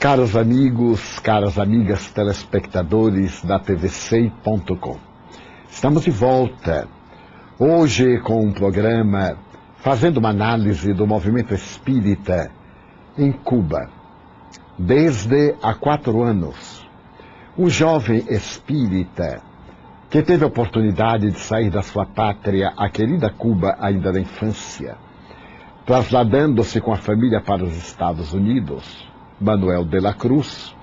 Caros amigos, caras amigas telespectadores da tvc.com, estamos de volta, hoje com um programa fazendo uma análise do movimento espírita em Cuba. Desde há 4 anos, um jovem espírita que teve a oportunidade de sair da sua pátria, a querida Cuba, ainda na infância, trasladando-se com a família para os Estados Unidos, Manuel de la Cruz,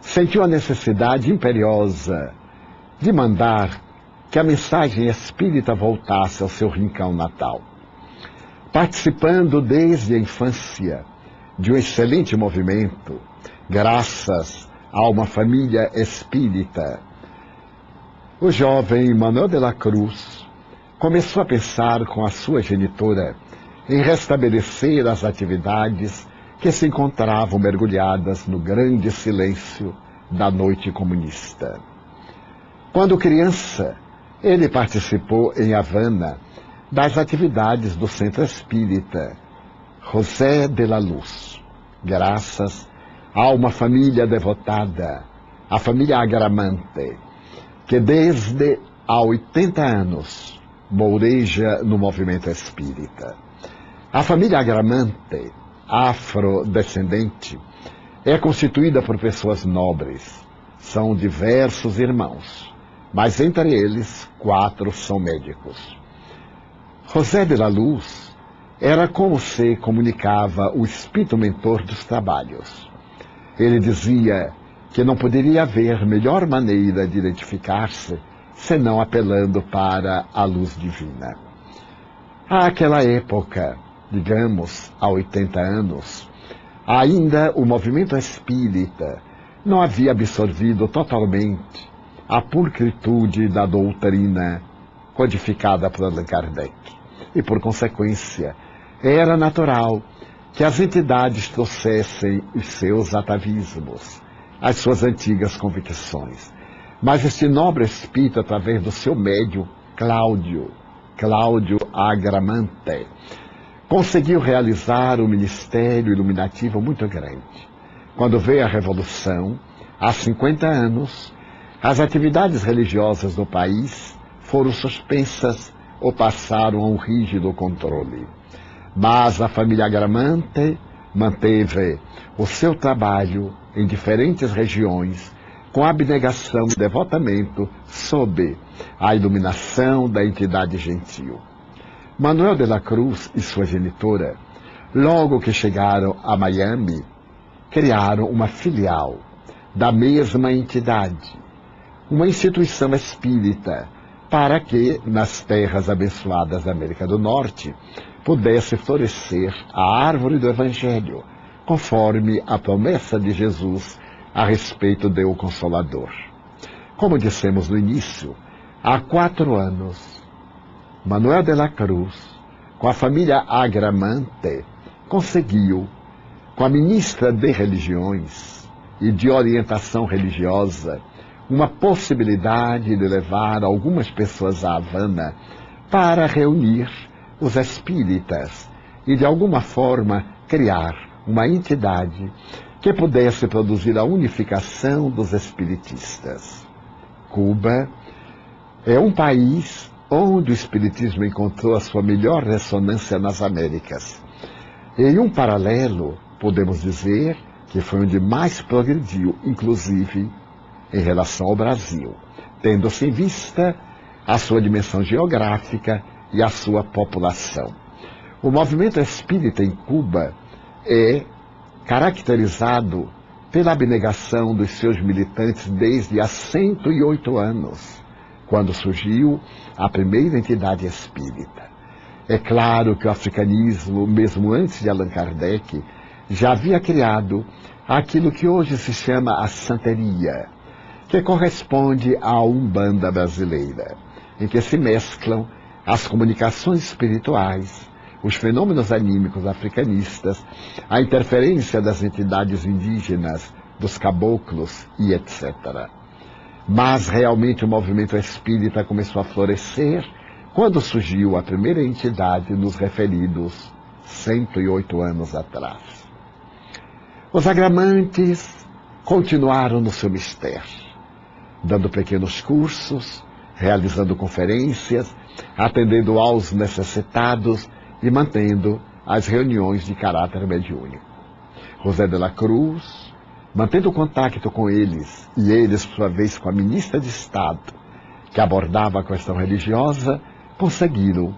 sentiu a necessidade imperiosa de mandar que a mensagem espírita voltasse ao seu rincão natal. Participando desde a infância de um excelente movimento, graças a uma família espírita, o jovem Manuel de la Cruz começou a pensar com a sua genitora em restabelecer as atividades que se encontravam mergulhadas no grande silêncio da noite comunista. Quando criança, ele participou em Havana das atividades do Centro Espírita José de la Luz, graças a uma família devotada, a família Agramante, que desde há 80 anos moureja no movimento espírita. A família Agramante, afrodescendente, é constituída por pessoas nobres. São diversos irmãos, mas entre eles 4 são médicos. José de la Luz era como se comunicava o espírito mentor dos trabalhos. Ele dizia que não poderia haver melhor maneira de identificar-se senão apelando para a luz divina. Àquela época, digamos, há 80 anos, ainda o movimento espírita não havia absorvido totalmente a pulcritude da doutrina codificada por Allan Kardec. E, por consequência, era natural que as entidades trouxessem os seus atavismos, as suas antigas convicções. Mas este nobre espírito, através do seu médium, Cláudio Agramante, conseguiu realizar um ministério iluminativo muito grande. Quando veio a Revolução, há 50 anos, as atividades religiosas do país foram suspensas ou passaram a um rígido controle. Mas a família Agramante manteve o seu trabalho em diferentes regiões com abnegação e devotamento sob a iluminação da entidade gentil. Manuel de la Cruz e sua genitora, logo que chegaram a Miami, criaram uma filial da mesma entidade, uma instituição espírita, para que, nas terras abençoadas da América do Norte, pudesse florescer a árvore do Evangelho, conforme a promessa de Jesus a respeito do Consolador. Como dissemos no início, há 4 anos, Manuel de la Cruz, com a família Agramante, conseguiu, com a ministra de Religiões e de Orientação Religiosa, uma possibilidade de levar algumas pessoas a Havana para reunir os espíritas e, de alguma forma, criar uma entidade que pudesse produzir a unificação dos espiritistas. Cuba é um país onde o espiritismo encontrou a sua melhor ressonância nas Américas. Em um paralelo, podemos dizer que foi onde mais progrediu, inclusive em relação ao Brasil, tendo-se em vista a sua dimensão geográfica e a sua população. O movimento espírita em Cuba é caracterizado pela abnegação dos seus militantes desde há 108 anos, quando surgiu a primeira entidade espírita. É claro que o africanismo, mesmo antes de Allan Kardec, já havia criado aquilo que hoje se chama a santeria, que corresponde à Umbanda brasileira, em que se mesclam as comunicações espirituais, os fenômenos anímicos africanistas, a interferência das entidades indígenas, dos caboclos e etc. Mas realmente o movimento espírita começou a florescer quando surgiu a primeira entidade nos referidos 108 anos atrás. Os agramantes continuaram no seu mistério, dando pequenos cursos, realizando conferências, atendendo aos necessitados e mantendo as reuniões de caráter mediúnico. José de la Cruz, mantendo contato com eles, e eles, por sua vez, com a ministra de Estado, que abordava a questão religiosa, conseguiram,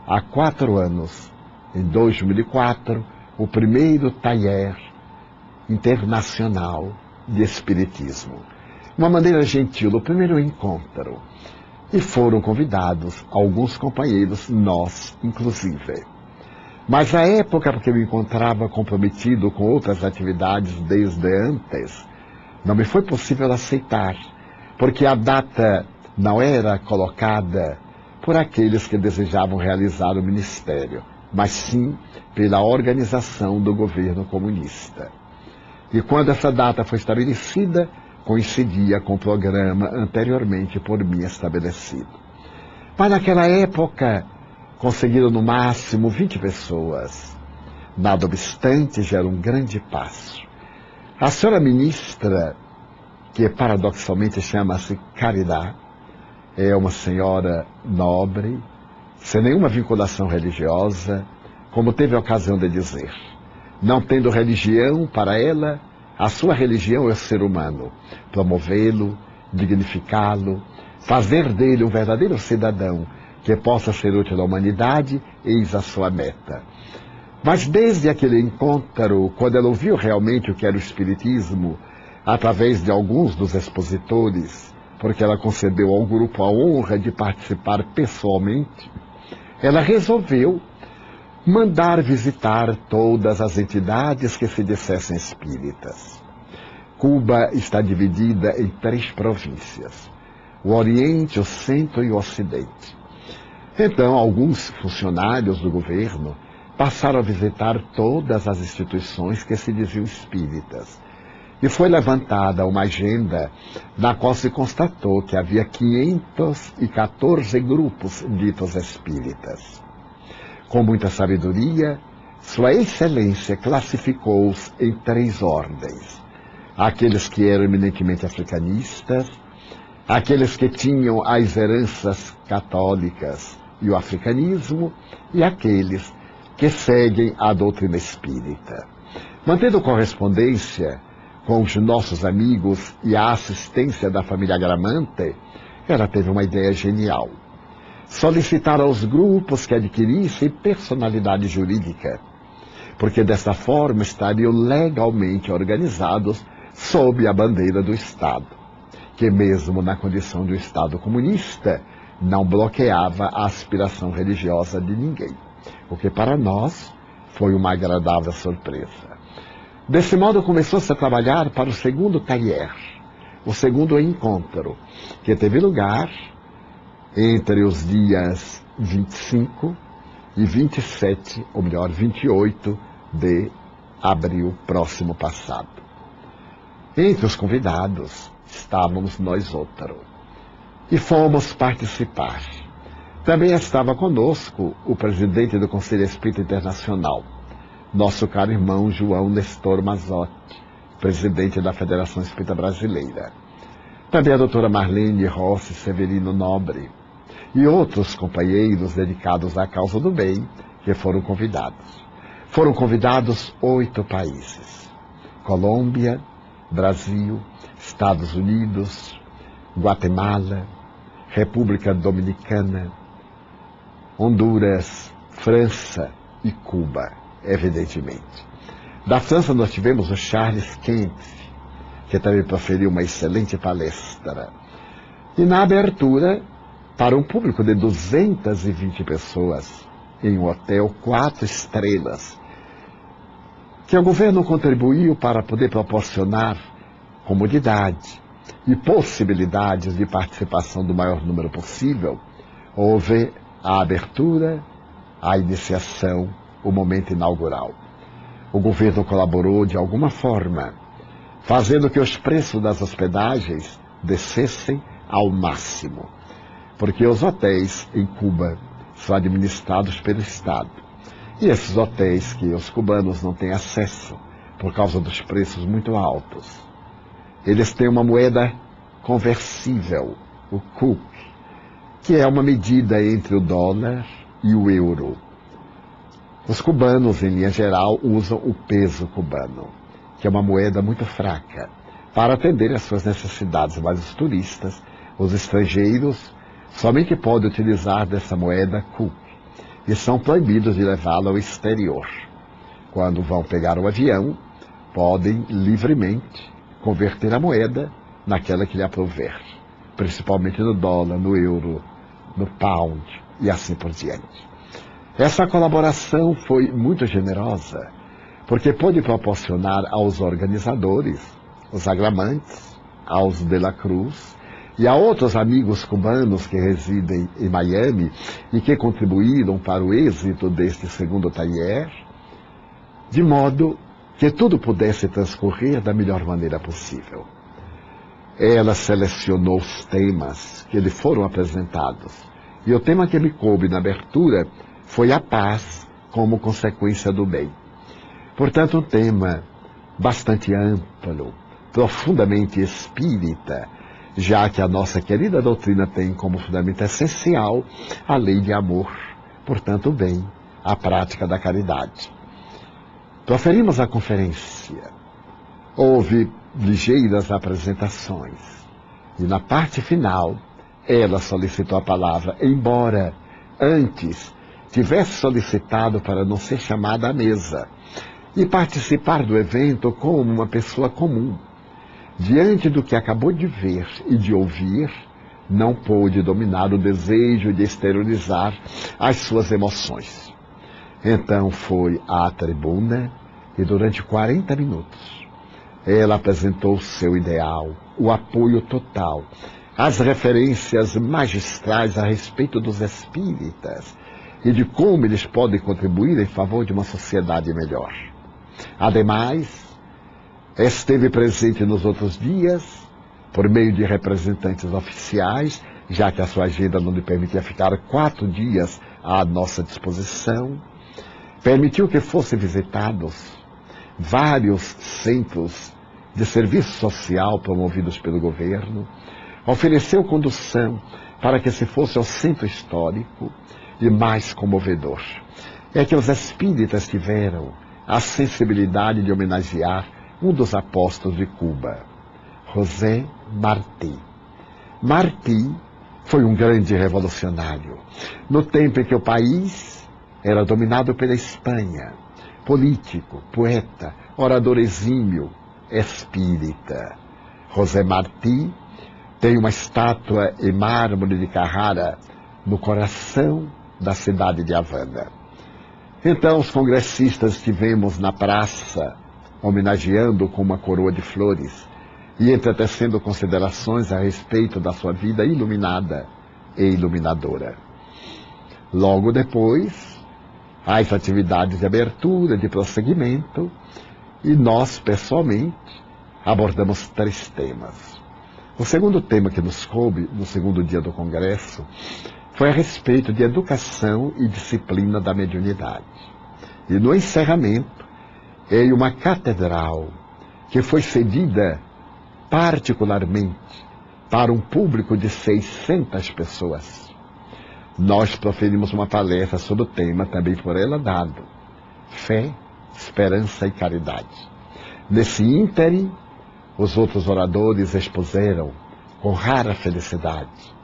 há 4 anos, em 2004, o primeiro taller internacional de Espiritismo. Uma maneira gentil, o primeiro encontro. E foram convidados alguns companheiros, nós inclusive. Mas na época, porque eu me encontrava comprometido com outras atividades desde antes, não me foi possível aceitar, porque a data não era colocada por aqueles que desejavam realizar o ministério, mas sim pela organização do governo comunista. E quando essa data foi estabelecida, coincidia com o programa anteriormente por mim estabelecido. Mas naquela época, conseguiram no máximo 20 pessoas. Nada obstante, já era um grande passo. A senhora ministra, que paradoxalmente chama-se Caridad, é uma senhora nobre, sem nenhuma vinculação religiosa, como teve a ocasião de dizer. Não tendo religião para ela, a sua religião é o ser humano. Promovê-lo, dignificá-lo, fazer dele um verdadeiro cidadão que possa ser útil à humanidade, eis a sua meta. Mas desde aquele encontro, quando ela ouviu realmente o que era o Espiritismo, através de alguns dos expositores, porque ela concedeu ao grupo a honra de participar pessoalmente, ela resolveu mandar visitar todas as entidades que se dissessem espíritas. Cuba está dividida em 3 províncias: o Oriente, o Centro e o Ocidente. Então, alguns funcionários do governo passaram a visitar todas as instituições que se diziam espíritas. E foi levantada uma agenda na qual se constatou que havia 514 grupos ditos espíritas. Com muita sabedoria, Sua Excelência classificou-os em 3 ordens: aqueles que eram eminentemente africanistas, aqueles que tinham as heranças católicas e o africanismo, e aqueles que seguem a doutrina espírita. Mantendo correspondência com os nossos amigos e a assistência da família Gramante, ela teve uma ideia genial: solicitar aos grupos que adquirissem personalidade jurídica, porque dessa forma estariam legalmente organizados sob a bandeira do Estado, que mesmo na condição de um Estado comunista, não bloqueava a aspiração religiosa de ninguém, o que para nós foi uma agradável surpresa. Desse modo começou-se a trabalhar para o segundo taller, o segundo encontro, que teve lugar entre os dias 25 e 27, ou melhor, 28 de abril próximo passado. Entre os convidados estávamos nós outros, e fomos participar. Também estava conosco o presidente do Conselho Espírita Internacional, nosso caro irmão João Nestor Mazzotti, presidente da Federação Espírita Brasileira. Também a doutora Marlene Rossi Severino Nobre e outros companheiros dedicados à causa do bem que foram convidados. Foram convidados 8 países: Colômbia, Brasil, Estados Unidos, Guatemala, República Dominicana, Honduras, França e Cuba, evidentemente. Da França nós tivemos o Charles Kempf, que também proferiu uma excelente palestra. E na abertura, para um público de 220 pessoas, em um hotel 4 estrelas, que o governo contribuiu para poder proporcionar comodidade e possibilidades de participação do maior número possível, houve a abertura, a iniciação, o momento inaugural. O governo colaborou de alguma forma, fazendo que os preços das hospedagens descessem ao máximo, porque os hotéis em Cuba são administrados pelo Estado. E esses hotéis que os cubanos não têm acesso, por causa dos preços muito altos. Eles têm uma moeda conversível, o CUC, que é uma medida entre o dólar e o euro. Os cubanos, em linha geral, usam o peso cubano, que é uma moeda muito fraca, para atender às suas necessidades, mas os turistas, os estrangeiros, somente podem utilizar dessa moeda CUC e são proibidos de levá-la ao exterior. Quando vão pegar o avião, podem livremente converter a moeda naquela que lhe aprouver, principalmente no dólar, no euro, no pound e assim por diante. Essa colaboração foi muito generosa, porque pôde proporcionar aos organizadores, os agramantes, aos de la Cruz e a outros amigos cubanos que residem em Miami e que contribuíram para o êxito deste segundo taller, de modo que tudo pudesse transcorrer da melhor maneira possível. Ela selecionou os temas que lhe foram apresentados, e o tema que me coube na abertura foi a paz como consequência do bem. Portanto, um tema bastante amplo, profundamente espírita, já que a nossa querida doutrina tem como fundamento essencial a lei de amor, portanto, o bem, a prática da caridade. Proferimos a conferência. Houve ligeiras apresentações. E na parte final, ela solicitou a palavra, embora antes tivesse solicitado para não ser chamada à mesa e participar do evento como uma pessoa comum. Diante do que acabou de ver e de ouvir, não pôde dominar o desejo de exteriorizar as suas emoções. Então foi à tribuna e durante 40 minutos ela apresentou o seu ideal, o apoio total, as referências magistrais a respeito dos espíritas e de como eles podem contribuir em favor de uma sociedade melhor. Ademais, esteve presente nos outros dias, por meio de representantes oficiais, já que a sua agenda não lhe permitia ficar 4 dias à nossa disposição, permitiu que fossem visitados vários centros de serviço social promovidos pelo governo, ofereceu condução para que se fosse ao centro histórico e mais comovedor é que os espíritas tiveram a sensibilidade de homenagear um dos apóstolos de Cuba, José Martí. Martí foi um grande revolucionário no tempo em que o país era dominado pela Espanha, político, poeta, orador exímio, espírita. José Martí tem uma estátua em mármore de Carrara no coração da cidade de Havana. Então os congressistas estivemos na praça, homenageando com uma coroa de flores e entretecendo considerações a respeito da sua vida iluminada e iluminadora. Logo depois, as atividades de abertura, de prosseguimento, e nós, pessoalmente, abordamos 3 temas. O segundo tema que nos coube, no segundo dia do congresso, foi a respeito de educação e disciplina da mediunidade. E no encerramento, em uma catedral que foi cedida particularmente para um público de 600 pessoas, nós proferimos uma palestra sobre o tema, também por ela dado, fé, esperança e caridade. Nesse ínterim, os outros oradores expuseram, com rara felicidade,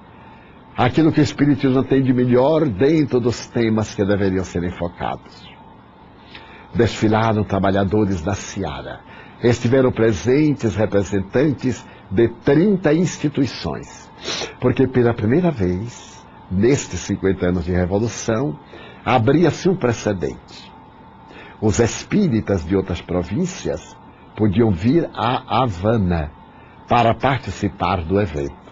aquilo que o Espiritismo tem de melhor dentro dos temas que deveriam ser enfocados. Desfilaram trabalhadores da Seara. Estiveram presentes representantes de 30 instituições, porque pela primeira vez, nestes 50 anos de Revolução, abria-se um precedente. Os espíritas de outras províncias podiam vir a Havana para participar do evento.